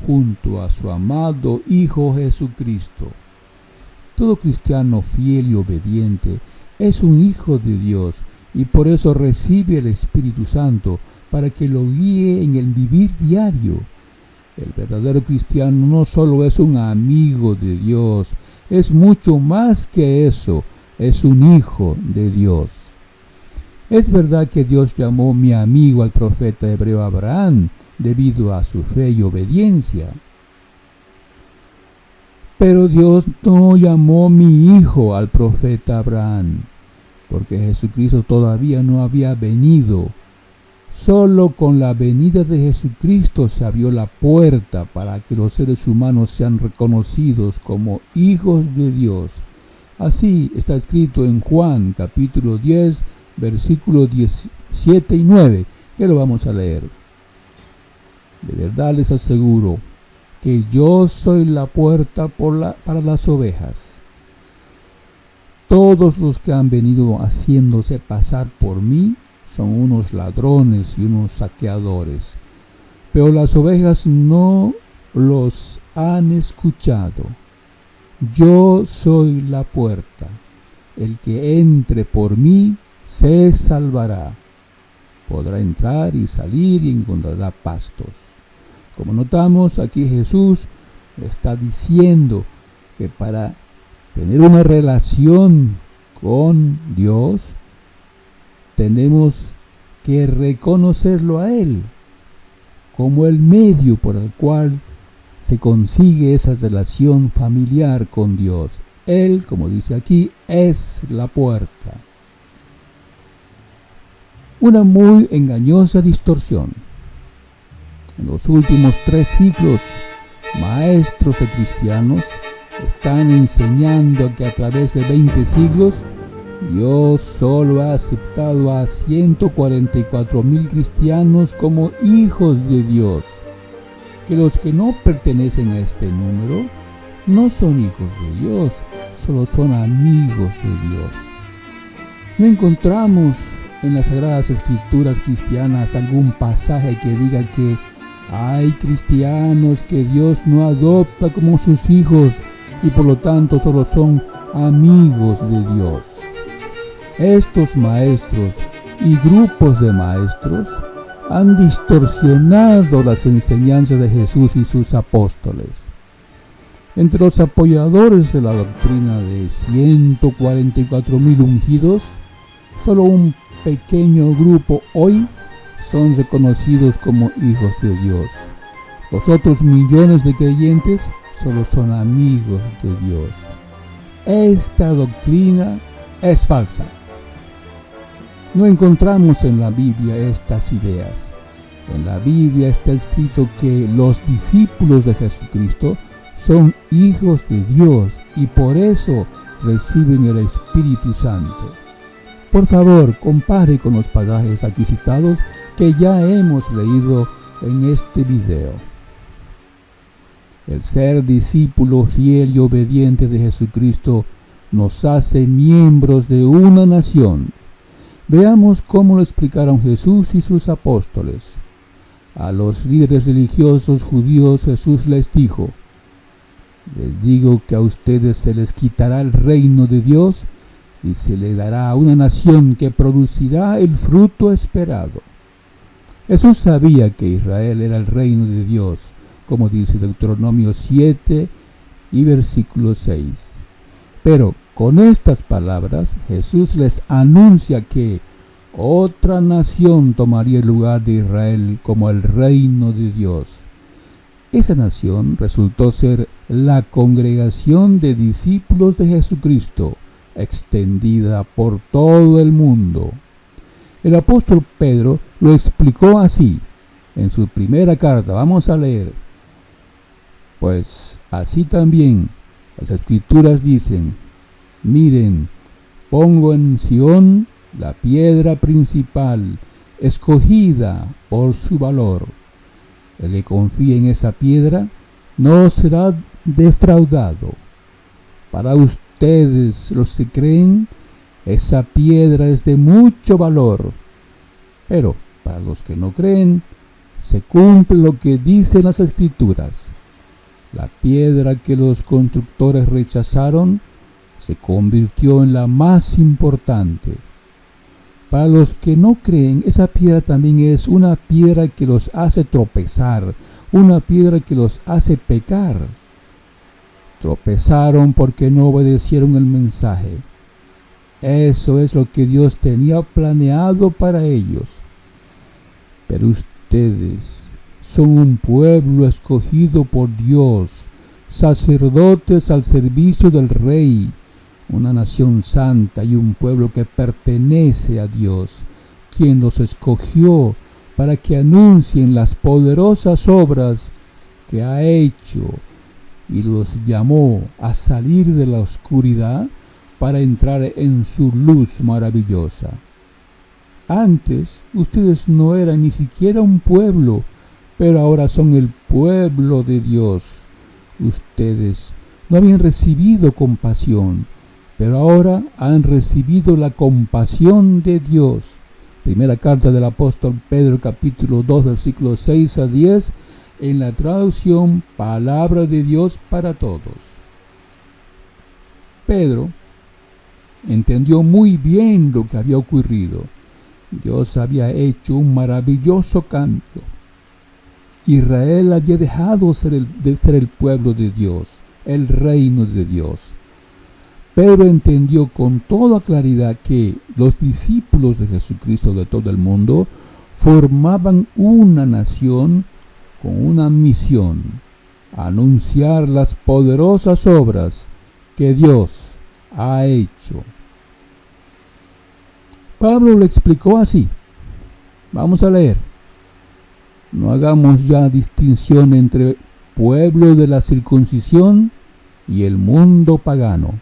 junto a su amado Hijo Jesucristo. Todo cristiano fiel y obediente es un hijo de Dios y por eso recibe el Espíritu Santo para que lo guíe en el vivir diario. El verdadero cristiano no solo es un amigo de Dios, es mucho más que eso, es un hijo de Dios. Es verdad que Dios llamó mi amigo al profeta hebreo Abraham debido a su fe y obediencia. Pero Dios no llamó mi hijo al profeta Abraham, porque Jesucristo todavía no había venido. Solo con la venida de Jesucristo se abrió la puerta para que los seres humanos sean reconocidos como hijos de Dios. Así está escrito en Juan capítulo 10, versículos 17 y 9, que lo vamos a leer. De verdad les aseguro que yo soy la puerta para las ovejas. Todos los que han venido haciéndose pasar por mí son unos ladrones y unos saqueadores, pero las ovejas no los han escuchado. Yo soy la puerta. El que entre por mí se salvará. Podrá entrar y salir y encontrará pastos. Como notamos, aquí Jesús está diciendo que para tener una relación con Dios, tenemos que reconocerlo a Él como el medio por el cual se consigue esa relación familiar con Dios. Él, como dice aquí, es la puerta. Una muy engañosa distorsión. En los últimos 3 siglos, maestros de cristianos están enseñando que a través de 20 siglos, Dios solo ha aceptado a 144,000 cristianos como hijos de Dios, que los que no pertenecen a este número no son hijos de Dios, solo son amigos de Dios. No encontramos en las Sagradas Escrituras cristianas algún pasaje que diga que hay cristianos que Dios no adopta como sus hijos y por lo tanto solo son amigos de Dios. Estos maestros y grupos de maestros han distorsionado las enseñanzas de Jesús y sus apóstoles. Entre los apoyadores de la doctrina de 144,000 ungidos, solo un pequeño grupo hoy son reconocidos como hijos de Dios. Los otros millones de creyentes solo son amigos de Dios. Esta doctrina es falsa. No encontramos en la Biblia estas ideas. En la Biblia está escrito que los discípulos de Jesucristo son hijos de Dios y por eso reciben el Espíritu Santo. Por favor, compare con los pasajes aquí citados que ya hemos leído en este video. El ser discípulo fiel y obediente de Jesucristo nos hace miembros de una nación. Veamos cómo lo explicaron Jesús y sus apóstoles. A los líderes religiosos judíos Jesús les dijo: les digo que a ustedes se les quitará el reino de Dios y se le dará a una nación que producirá el fruto esperado. Jesús sabía que Israel era el reino de Dios, como dice Deuteronomio 7 y versículo 6. Pero con estas palabras Jesús les anuncia que otra nación tomaría el lugar de Israel como el reino de Dios. Esa nación resultó ser la congregación de discípulos de Jesucristo, extendida por todo el mundo. El apóstol Pedro lo explicó así en su primera carta. Vamos a leer. Pues así también las Escrituras dicen: miren, pongo en Sión la piedra principal, escogida por su valor. El que confíe en esa piedra no será defraudado. Para ustedes, los que creen, esa piedra es de mucho valor. Pero para los que no creen, se cumple lo que dicen las Escrituras. La piedra que los constructores rechazaron se convirtió en la más importante. Para los que no creen, esa piedra también es una piedra que los hace tropezar, una piedra que los hace pecar. Tropezaron porque no obedecieron el mensaje. Eso es lo que Dios tenía planeado para ellos. Pero ustedes son un pueblo escogido por Dios, sacerdotes al servicio del Rey, una nación santa y un pueblo que pertenece a Dios, quien los escogió para que anuncien las poderosas obras que ha hecho y los llamó a salir de la oscuridad para entrar en su luz maravillosa. Antes ustedes no eran ni siquiera un pueblo, pero ahora son el pueblo de Dios. Ustedes no habían recibido compasión, pero ahora han recibido la compasión de Dios. Primera carta del apóstol Pedro, capítulo 2, versículos 6 a 10, en la traducción Palabra de Dios para Todos. Pedro entendió muy bien lo que había ocurrido. Dios había hecho un maravilloso cambio. Israel había dejado de ser el pueblo de Dios, el reino de Dios. Pedro entendió con toda claridad que los discípulos de Jesucristo de todo el mundo formaban una nación con una misión: anunciar las poderosas obras que Dios ha hecho. Pablo lo explicó así. Vamos a leer. No hagamos ya distinción entre pueblo de la circuncisión y el mundo pagano,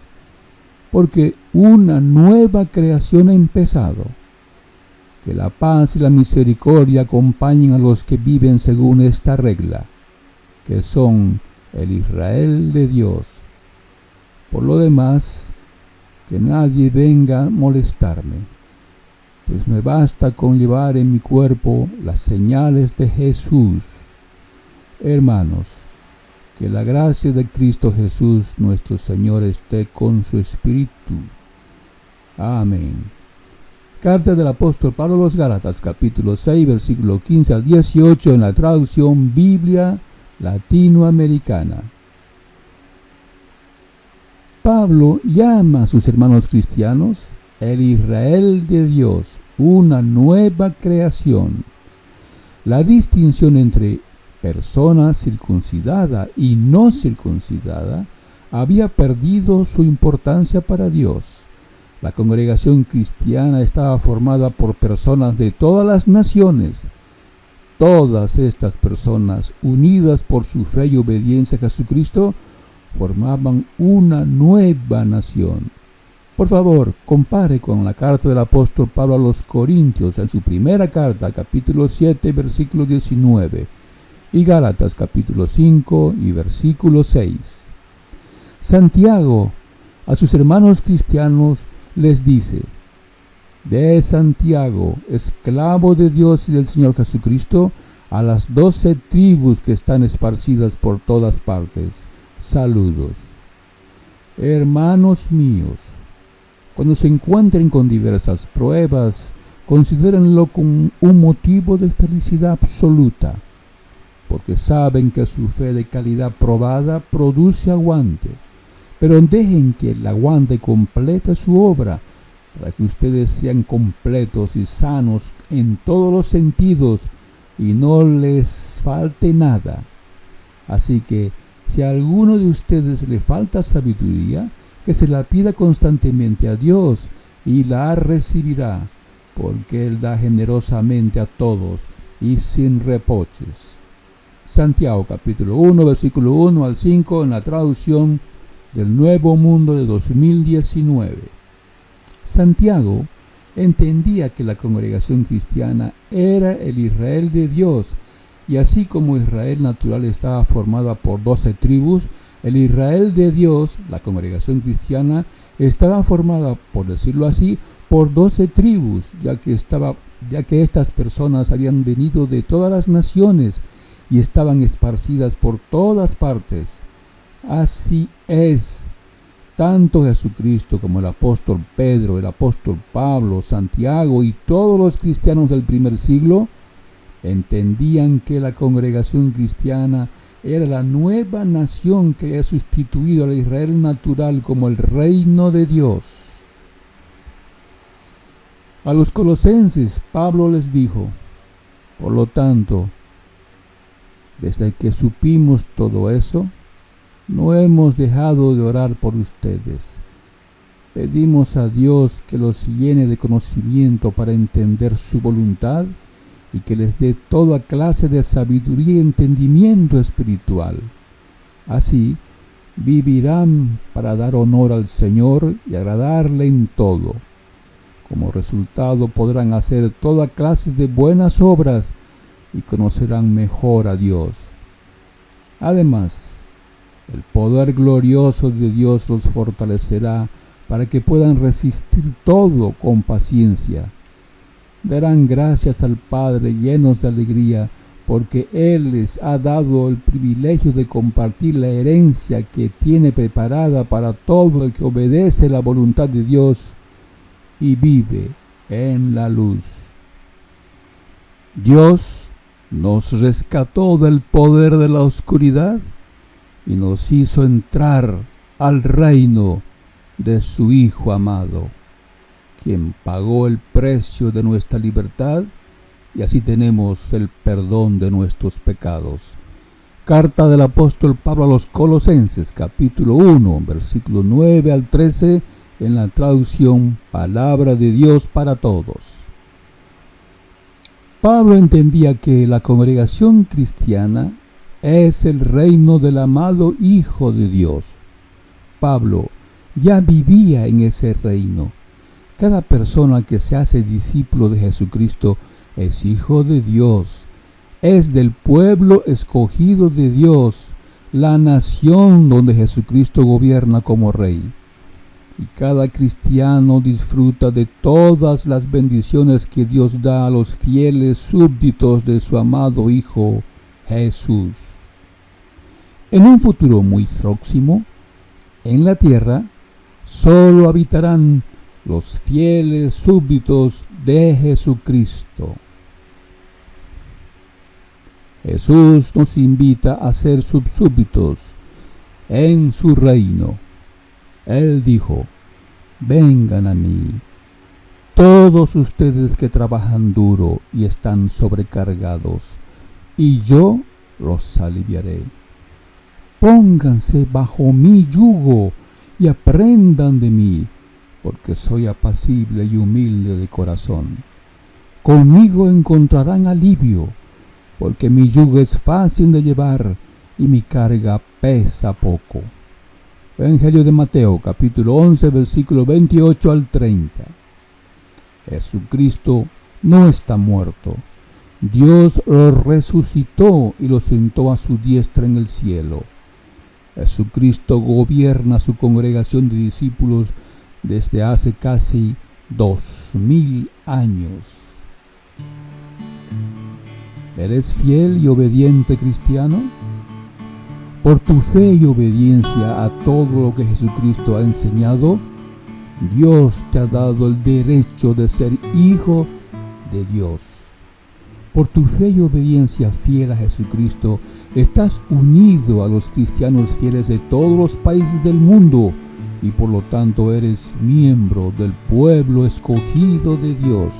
porque una nueva creación ha empezado. Que la paz y la misericordia acompañen a los que viven según esta regla, que son el Israel de Dios. Por lo demás, que nadie venga a molestarme, pues me basta con llevar en mi cuerpo las señales de Jesús. Hermanos, que la gracia de Cristo Jesús nuestro Señor esté con su espíritu. Amén. Carta del apóstol Pablo a los Gálatas, capítulo 6, versículo 15 al 18, en la traducción Biblia latinoamericana. Pablo llama a sus hermanos cristianos el Israel de Dios, una nueva creación. La distinción entre persona circuncidada y no circuncidada había perdido su importancia para Dios. La congregación cristiana estaba formada por personas de todas las naciones. Todas estas personas, unidas por su fe y obediencia a Jesucristo, formaban una nueva nación. Por favor, compare con la carta del apóstol Pablo a los Corintios en su primera carta, capítulo 7, versículo 19, y Gálatas, capítulo 5 y versículo 6. Santiago a sus hermanos cristianos les dice: de Santiago, esclavo de Dios y del Señor Jesucristo, a las 12 tribus que están esparcidas por todas partes, saludos. Hermanos míos, cuando se encuentren con diversas pruebas, considérenlo como un motivo de felicidad absoluta, porque saben que su fe de calidad probada produce aguante. Pero dejen que el aguante complete su obra, para que ustedes sean completos y sanos en todos los sentidos y no les falte nada. Así que, si a alguno de ustedes le falta sabiduría, que se la pida constantemente a Dios y la recibirá, porque Él da generosamente a todos y sin reproches. Santiago capítulo 1, versículo 1 al 5 en la traducción del Nuevo Mundo de 2019. Santiago entendía que la congregación cristiana era el Israel de Dios, y así como Israel natural estaba formada por 12 tribus, el Israel de Dios, la congregación cristiana, estaba formada, por decirlo así, por 12 tribus, ya que estas personas habían venido de todas las naciones y estaban esparcidas por todas partes. Así es. Tanto Jesucristo como el apóstol Pedro, el apóstol Pablo, Santiago y todos los cristianos del primer siglo entendían que la congregación cristiana era la nueva nación que había sustituido al Israel natural como el reino de Dios. A los colosenses, Pablo les dijo: por lo tanto, desde que supimos todo eso, no hemos dejado de orar por ustedes. Pedimos a Dios que los llene de conocimiento para entender su voluntad y que les dé toda clase de sabiduría y entendimiento espiritual. Así vivirán para dar honor al Señor y agradarle en todo. Como resultado podrán hacer toda clase de buenas obras y conocerán mejor a Dios. Además, el poder glorioso de Dios los fortalecerá para que puedan resistir todo con paciencia. Darán gracias al Padre llenos de alegría porque Él les ha dado el privilegio de compartir la herencia que tiene preparada para todo el que obedece la voluntad de Dios y vive en la luz. Dios nos rescató del poder de la oscuridad y nos hizo entrar al reino de su Hijo amado, quien pagó el precio de nuestra libertad, y así tenemos el perdón de nuestros pecados. Carta del apóstol Pablo a los Colosenses, capítulo 1, versículo 9 al 13, en la traducción Palabra de Dios para Todos. Pablo entendía que la congregación cristiana es el reino del amado Hijo de Dios. Pablo ya vivía en ese reino. Cada persona que se hace discípulo de Jesucristo es hijo de Dios, es del pueblo escogido de Dios, la nación donde Jesucristo gobierna como rey. Y cada cristiano disfruta de todas las bendiciones que Dios da a los fieles súbditos de su amado Hijo Jesús. En un futuro muy próximo, en la tierra, solo habitarán los fieles súbditos de Jesucristo. Jesús nos invita a ser subsúbditos en su reino. Él dijo: vengan a mí, todos ustedes que trabajan duro y están sobrecargados, y yo los aliviaré. Pónganse bajo mi yugo y aprendan de mí, porque soy apacible y humilde de corazón. Conmigo encontrarán alivio, porque mi yugo es fácil de llevar y mi carga pesa poco. Evangelio de Mateo, capítulo 11, versículo 28 al 30. Jesucristo no está muerto. Dios lo resucitó y lo sentó a su diestra en el cielo. Jesucristo gobierna su congregación de discípulos desde hace casi 2000 años. ¿Eres fiel y obediente cristiano? Por tu fe y obediencia a todo lo que Jesucristo ha enseñado, Dios te ha dado el derecho de ser hijo de Dios. Por tu fe y obediencia fiel a Jesucristo, estás unido a los cristianos fieles de todos los países del mundo y por lo tanto eres miembro del pueblo escogido de Dios.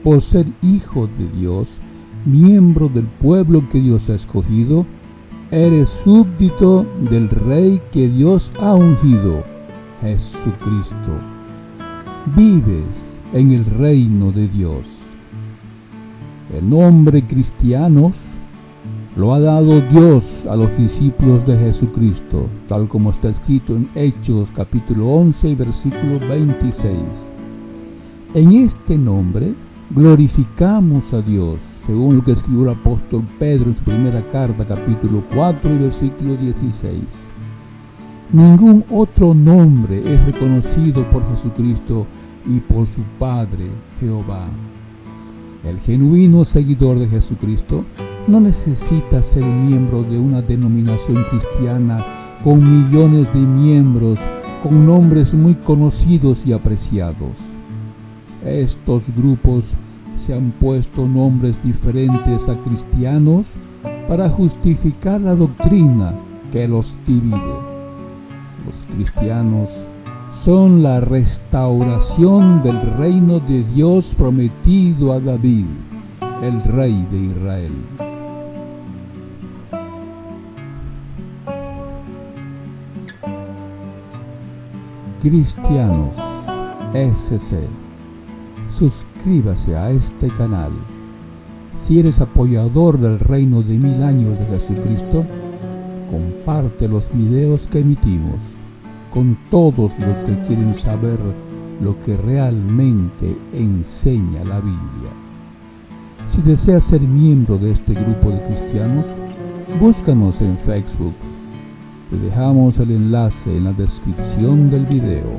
Por ser hijo de Dios, miembro del pueblo que Dios ha escogido, eres súbdito del Rey que Dios ha ungido, Jesucristo. Vives en el reino de Dios. El nombre cristianos lo ha dado Dios a los discípulos de Jesucristo, tal como está escrito en Hechos capítulo 11, versículo 26. En este nombre glorificamos a Dios, según lo que escribió el apóstol Pedro en su primera carta, capítulo 4 y versículo 16. Ningún otro nombre es reconocido por Jesucristo y por su Padre, Jehová. El genuino seguidor de Jesucristo no necesita ser miembro de una denominación cristiana con millones de miembros, con nombres muy conocidos y apreciados. Estos grupos se han puesto nombres diferentes a cristianos para justificar la doctrina que los divide. Los cristianos son la restauración del reino de Dios prometido a David, el rey de Israel. Cristianos SC, suscríbase a este canal. Si eres apoyador del reino de 1000 años de Jesucristo, comparte los videos que emitimos con todos los que quieren saber lo que realmente enseña la Biblia. Si deseas ser miembro de este grupo de cristianos, búscanos en Facebook. Te dejamos el enlace en la descripción del video.